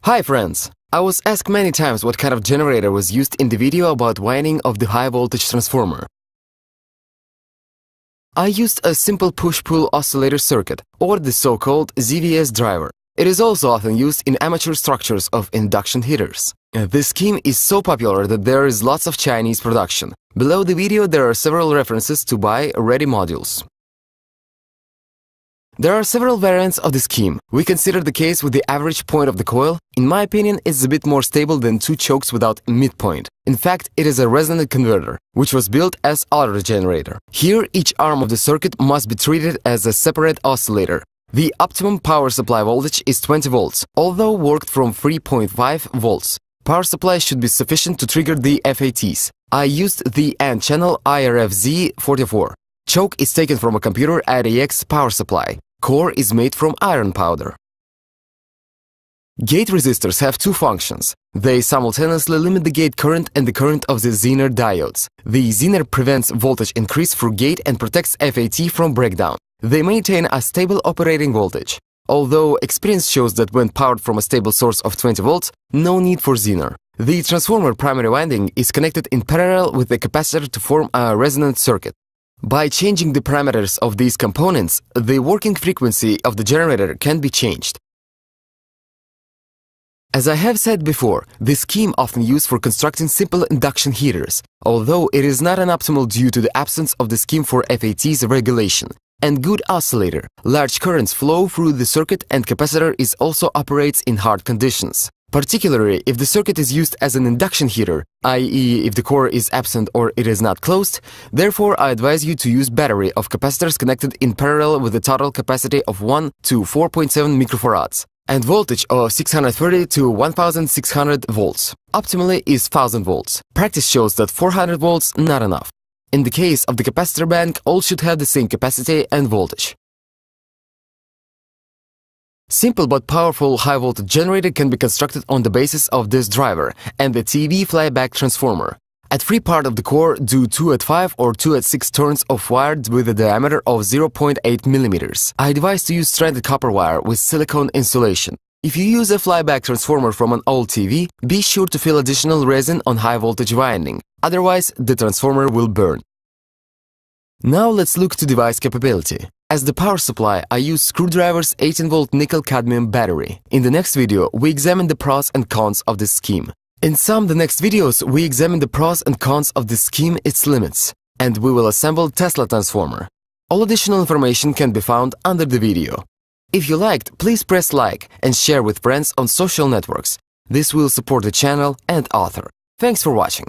Hi friends! I was asked many times what kind of generator was used in the video about winding of the high voltage transformer. I used a simple push-pull oscillator circuit, or the so-called ZVS driver. It is also often used in amateur structures of induction heaters. This scheme is so popular that there is lots of Chinese production. Below the video there are several references to buy ready modules. There are several variants of the scheme. We consider the case with the average point of the coil. In my opinion, it's a bit more stable than two chokes without midpoint. In fact, it is a resonant converter, which was built as auto generator. Here, each arm of the circuit must be treated as a separate oscillator. The optimum power supply voltage is 20 volts, although worked from 3.5 volts. Power supply should be sufficient to trigger the FATs. I used the N-channel IRFZ44. Choke is taken from a computer ADX power supply. Core is made from iron powder. Gate resistors have two functions. They simultaneously limit the gate current and the current of the Zener diodes. The Zener prevents voltage increase through gate and protects FAT from breakdown. They maintain a stable operating voltage. Although experience shows that when powered from a stable source of 20 volts, no need for Zener. The transformer primary winding is connected in parallel with the capacitor to form a resonant circuit. By changing the parameters of these components, the working frequency of the generator can be changed. As I have said before, this scheme often used for constructing simple induction heaters, although it is not an optimal due to the absence of the scheme for FATs regulation. And good oscillator, large currents flow through the circuit and capacitor is also operates in hard conditions. Particularly if the circuit is used as an induction heater, i.e. if the core is absent or it is not closed, therefore I advise you to use battery of capacitors connected in parallel with a total capacity of 1 to 4.7 microfarads and voltage of 630 to 1600 volts. Optimally is 1000 volts. Practice shows that 400 volts not enough. In the case of the capacitor bank, all should have the same capacity and voltage. Simple but powerful high-voltage generator can be constructed on the basis of this driver and the TV flyback transformer. At free part of the core, do 2 at 5 or 2 at 6 turns of wire with a diameter of 0.8 mm. I advise to use stranded copper wire with silicone insulation. If you use a flyback transformer from an old TV, be sure to fill additional resin on high-voltage winding, otherwise the transformer will burn. Now let's look to device capability. As the power supply, I use screwdriver's 18-volt nickel-cadmium battery. In the next video, we examine the pros and cons of this scheme. In some the next videos, we examine the pros and cons of this scheme, its limits, and we will assemble Tesla transformer. All additional information can be found under the video. If you liked, please press like and share with friends on social networks. This will support the channel and author. Thanks for watching.